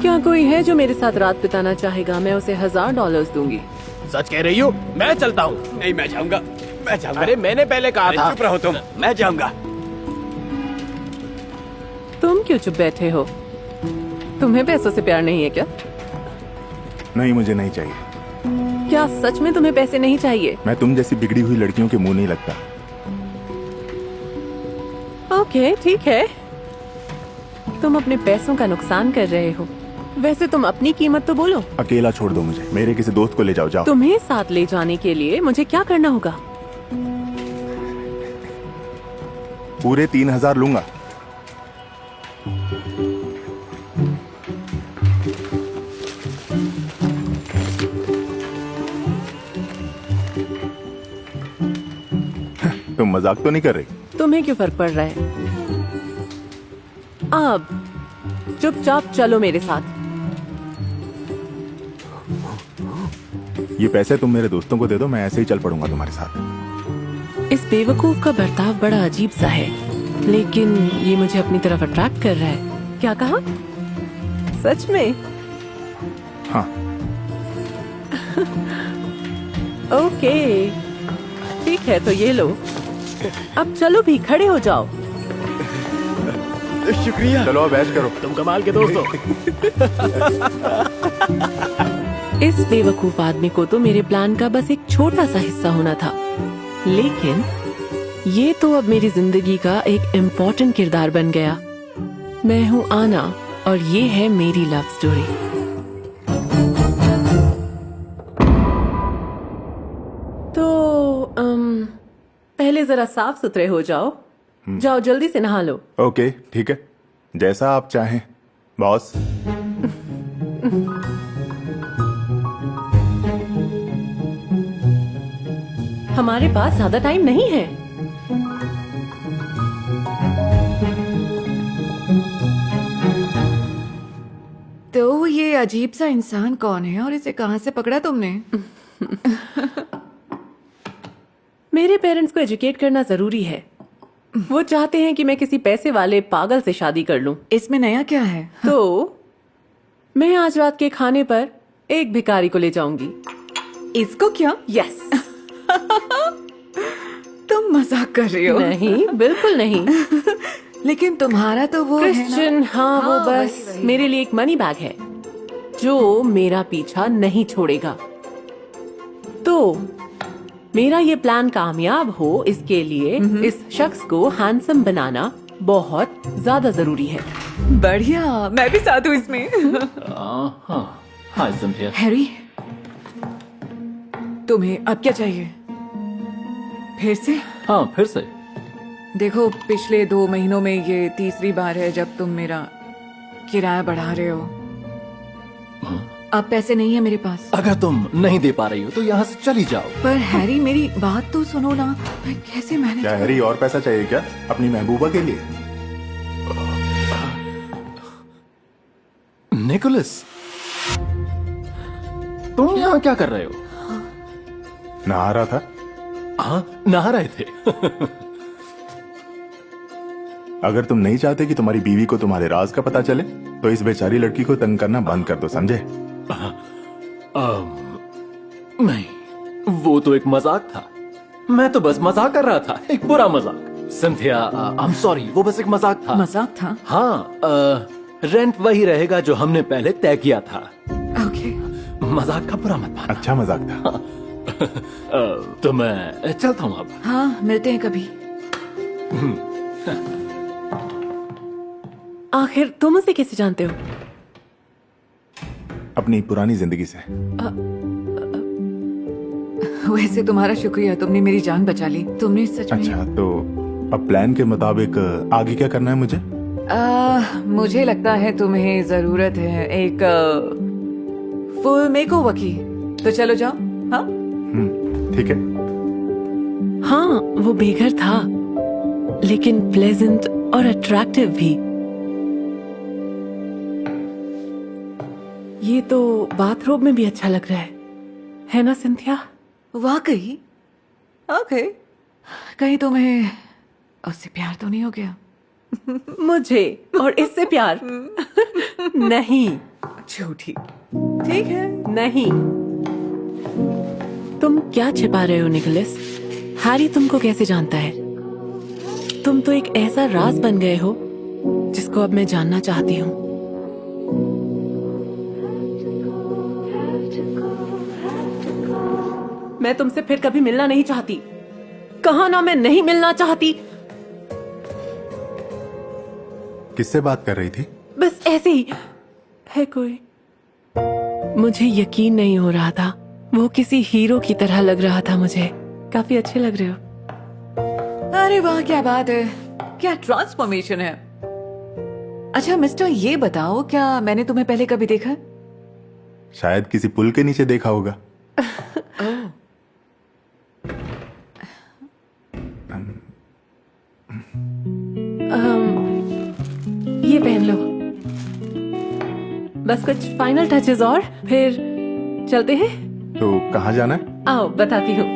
क्या कोई है जो मेरे साथ रात बिताना चाहेगा? मैं उसे $1000 दूंगी। सच कह रही हो? मैं चलता हूँ। नहीं, मैं जाऊंगा। अरे मैंने पहले कहा था। चुप रहो तुम, मैं जाऊंगा। तुम क्यों चुप बैठे हो? तुम्हें पैसों से प्यार नहीं है क्या? नहीं, मुझे नहीं चाहिए। क्या सच में तुम्हें पैसे नहीं चाहिए? मैं तुम जैसी बिगड़ी हुई लड़कियों के मुंह नहीं लगता। ओके, ठीक है। तुम अपने पैसों का नुकसान कर रहे हो। वैसे तुम अपनी कीमत तो बोलो। अकेला छोड़ दो मुझे, मेरे किसी दोस्त को ले जाओ। जाओ। तुम्हें साथ ले जाने के लिए मुझे क्या करना होगा? पूरे 3000 लूंगा। तुम मजाक तो नहीं कर रही? तुम्हें क्यों फर्क पड़ रहा है? अब चुपचाप चलो मेरे साथ। ये पैसे तुम मेरे दोस्तों को दे दो, मैं ऐसे ही चल पड़ूंगा तुम्हारे साथ। इस बेवकूफ का बर्ताव बड़ा अजीब सा है, लेकिन ये मुझे अपनी तरफ अट्रैक्ट कर रहा है। क्या कहा? सच में? हाँ। ओके, ठीक है, तो ये लो। अब चलो भी, खड़े हो जाओ। शुक्रिया। चलो अब ऐश करो। तुम कमाल के दोस्त हो। इस बेवकूफ आदमी को तो मेरे प्लान का बस एक छोटा सा हिस्सा होना था, लेकिन ये तो अब मेरी जिंदगी का एक इम्पोर्टेंट किरदार बन गया। मैं हूँ आना और ये है मेरी लव स्टोरी। तो पहले जरा साफ सुथरे हो जाओ। जाओ जल्दी से नहा लो। ओके, ठीक है, जैसा आप चाहें बॉस। हमारे पास ज्यादा टाइम नहीं है। तो ये अजीब सा इंसान कौन है और इसे कहाँ से पकड़ा तुमने? मेरे पेरेंट्स को एजुकेट करना जरूरी है। वो चाहते हैं कि मैं किसी पैसे वाले पागल से शादी कर लूं। इसमें नया क्या है? तो मैं आज रात के खाने पर एक भिखारी को ले जाऊंगी। इसको क्या? यस। तुम मजाक कर रही हो? नहीं, बिल्कुल नहीं। लेकिन तुम्हारा तो वो है ना? क्रिश्चियन, हाँ, वो बस वही। मेरे लिए एक मनी बैग है जो मेरा पीछा नहीं छोड़ेगा। तो मेरा ये प्लान कामयाब हो, इसके लिए इस शख्स को हैंडसम बनाना बहुत ज्यादा जरूरी है। बढ़िया, मैं भी साथ हूँ इसमें। हाय सिंथिया। हैरी, तुम्हें अब क्या चाहिए? फिर से? हाँ, फिर से। देखो, पिछले 2 महीनों में ये तीसरी बार है जब तुम मेरा किराया बढ़ा रहे हो। अब पैसे नहीं है मेरे पास। अगर तुम नहीं दे पा रही हो तो यहाँ से चली जाओ। पर हैरी, मेरी बात तो सुनो ना। मैं कैसे मैनेज? क्या हैरी, और पैसा चाहिए क्या अपनी महबूबा के लिए? निकोलस, तुम यहाँ क्या कर रहे हो? नहा रहा था। हाँ, नहा रहे थे। अगर तुम नहीं चाहते कि तुम्हारी बीवी को तुम्हारे राज का पता चले तो इस बेचारी लड़की को तंग करना बंद कर दो, समझे? नहीं, वो तो एक मजाक था। मैं तो बस मजाक कर रहा था, एक बुरा मजाक। सिंथिया, आई एम सॉरी, वो बस एक मजाक था। मजाक था? हाँ, रेंट वही रहेगा जो हमने पहले तय किया था। ओके। मजाक का बुरा मत मानो। अच्छा मजाक था। तो मैं चलता हूँ अब। हाँ, मिलते हैं कभी। आखिर तुम उसे कैसे जानते हो? अपनी पुरानी जिंदगी से। वैसे तुम्हारा शुक्रिया, तुमने मेरी जान बचा ली। तुमने सच में। अच्छा, तो अब प्लान के मुताबिक आगे क्या करना है मुझे? मुझे लगता है तुम्हें जरूरत है एक फुल मेकओवर की। तो चलो जाओ। हाँ, ठीक है। हाँ, वो बेघर था, लेकिन प्लेजेंट और अट्रैक्टिव भी। ये तो बाथरोब में भी अच्छा लग रहा है ना सिंथिया? वाकई? ओके। कहीं तुम्हें उससे प्यार तो नहीं हो गया? मुझे और इससे प्यार? नहीं, झूठी। ठीक है। नहीं, तुम क्या छिपा रहे हो निकोलस? हैरी तुमको कैसे जानता है? तुम तो एक ऐसा राज बन गए हो जिसको अब मैं जानना चाहती हूँ। मैं तुमसे फिर कभी मिलना नहीं चाहती। कहा ना, मैं नहीं मिलना चाहती। किससे बात कर रही थी? बस ऐसे ही है कोई। मुझे यकीन नहीं हो रहा था। वो किसी हीरो की तरह लग रहा था मुझे। काफी अच्छे लग रहे हो। अरे वाह, क्या बात है, क्या ट्रांसफॉर्मेशन है। अच्छा मिस्टर, ये बताओ, क्या मैंने तुम्हें पहले कभी देखा है? शायद किसी पुल के नीचे देखा होगा। ये पहन लो। बस कुछ फाइनल टचेस और फिर चलते हैं। तो कहाँ जाना है? आओ बताती हूँ।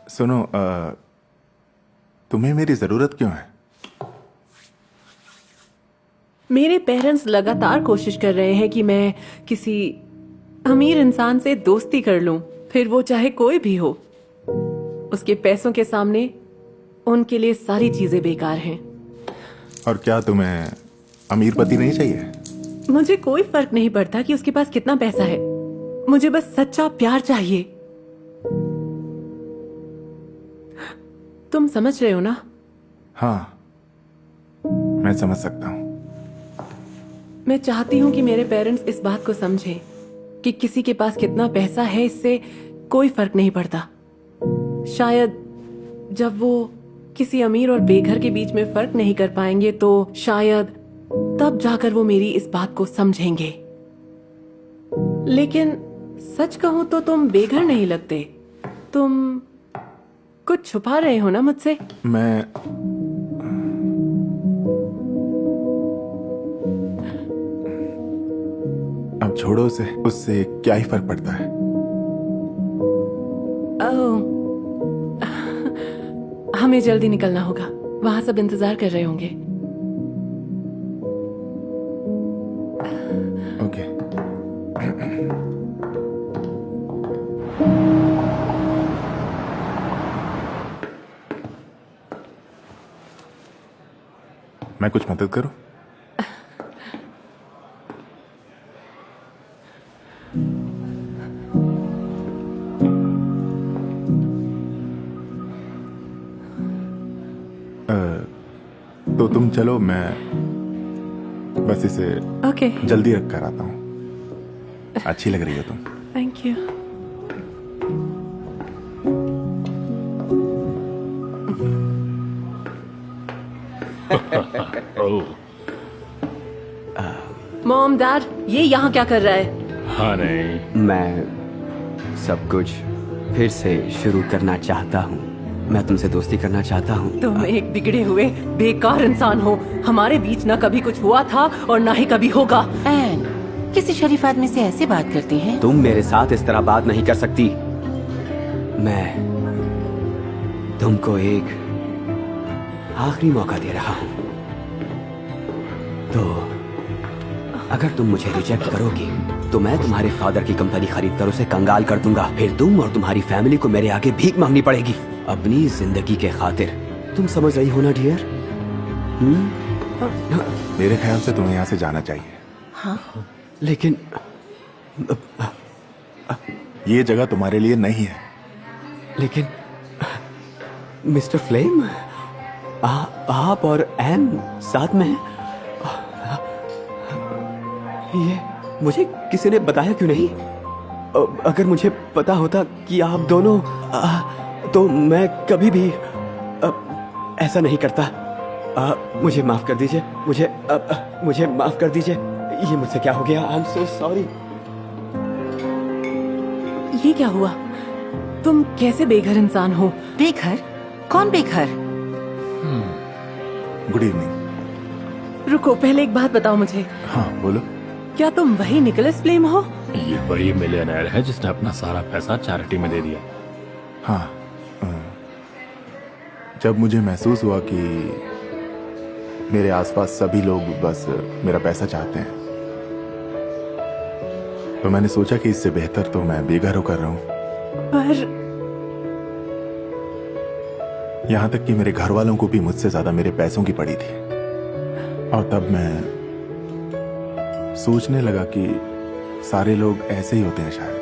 सुनो, तुम्हें मेरी जरूरत क्यों है? मेरे पेरेंट्स लगातार कोशिश कर रहे हैं कि मैं किसी अमीर इंसान से दोस्ती कर लूं, फिर वो चाहे कोई भी हो। उसके पैसों के सामने उनके लिए सारी चीजें बेकार हैं। और क्या तुम्हें अमीर पति नहीं चाहिए? मुझे कोई फर्क नहीं पड़ता कि उसके पास कितना पैसा है। मुझे बस सच्चा प्यार चाहिए। तुम समझ रहे हो ना? हाँ, मैं समझ सकता हूँ। मैं चाहती हूँ कि मेरे पेरेंट्स इस बात को समझें कि किसी के पास कितना पैसा है इससे कोई फर्क नहीं पड़ता। शायद जब वो किसी अमीर और बेघर के बीच में फर्क नहीं कर पाएंगे तो शायद तब जाकर वो मेरी इस बात को समझेंगे। लेकिन सच कहूं तो तुम बेघर नहीं लगते। तुम कुछ छुपा रहे हो ना मुझसे? मैं अब छोड़ो उसे, उससे क्या ही फर्क पड़ता है। ओह, हमें जल्दी निकलना होगा। वहां सब इंतजार कर रहे होंगे। ओके। मैं कुछ मदद करूं? तो तुम चलो, मैं बस इसे ओके, जल्दी रख कर आता हूँ। अच्छी लग रही हो तुम। Thank you. मॉम, डैड, ये यहाँ क्या कर रहा है? हाँ नहीं, मैं सब कुछ फिर से शुरू करना चाहता हूँ। मैं तुमसे दोस्ती करना चाहता हूँ। तुम एक बिगड़े हुए बेकार इंसान हो। हमारे बीच ना कभी कुछ हुआ था और ना ही कभी होगा। एन, किसी शरीफ आदमी से ऐसे बात करती हैं? तुम मेरे साथ इस तरह बात नहीं कर सकती। मैं तुमको एक आखिरी मौका दे रहा हूँ। तो अगर तुम मुझे रिजेक्ट करोगी तो मैं तुम्हारे फादर की कंपनी खरीद कर उसे कंगाल कर दूंगा। फिर तुम और तुम्हारी फैमिली को मेरे आगे भीख मांगनी पड़ेगी अपनी जिंदगी के खातिर। तुम समझ रही हो ना डियर? मेरे ख्याल से तुम्हें यहाँ से जाना चाहिए। हाँ? लेकिन ये जगह तुम्हारे लिए नहीं है। लेकिन मिस्टर फ्लेम, आप और एन साथ में हैं? ये मुझे किसी ने बताया क्यों नहीं? अगर मुझे पता होता कि आप दोनों, तो मैं कभी भी ऐसा नहीं करता। मुझे माफ कर दीजिए। मुझे माफ कर दीजिए। ये मुझसे क्या हो गया? I am so sorry. ये क्या हुआ? तुम कैसे बेघर इंसान हो? बेघर? कौन बेघर? Good evening. रुको, पहले एक बात बताओ मुझे। हाँ बोलो। क्या तुम वही निकोलस फ्लेम हो? ये वही मिलियनेयर है जिसने अपना सारा पैसा चैरिटी में दे दिया। हाँ, जब मुझे महसूस हुआ कि मेरे आसपास सभी लोग बस मेरा पैसा चाहते हैं, तो मैंने सोचा कि इससे बेहतर तो मैं बेघर होकर रहूं। पर यहां तक कि मेरे घर वालों को भी मुझसे ज्यादा मेरे पैसों की पड़ी थी। और तब मैं सोचने लगा कि सारे लोग ऐसे ही होते हैं शायद।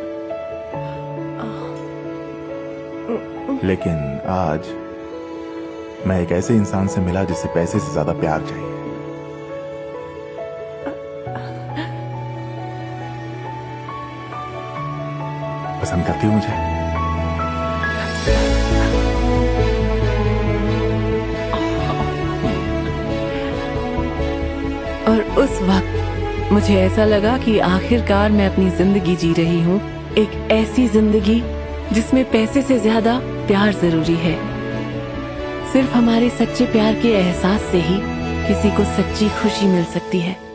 लेकिन आज मैं एक ऐसे इंसान से मिला जिसे पैसे से ज्यादा प्यार चाहिए। पसंद करती हो मुझे? और उस वक्त मुझे ऐसा लगा कि आखिरकार मैं अपनी जिंदगी जी रही हूँ, एक ऐसी जिंदगी जिसमें पैसे से ज्यादा प्यार जरूरी है। सिर्फ हमारे सच्चे प्यार के एहसास से ही किसी को सच्ची खुशी मिल सकती है।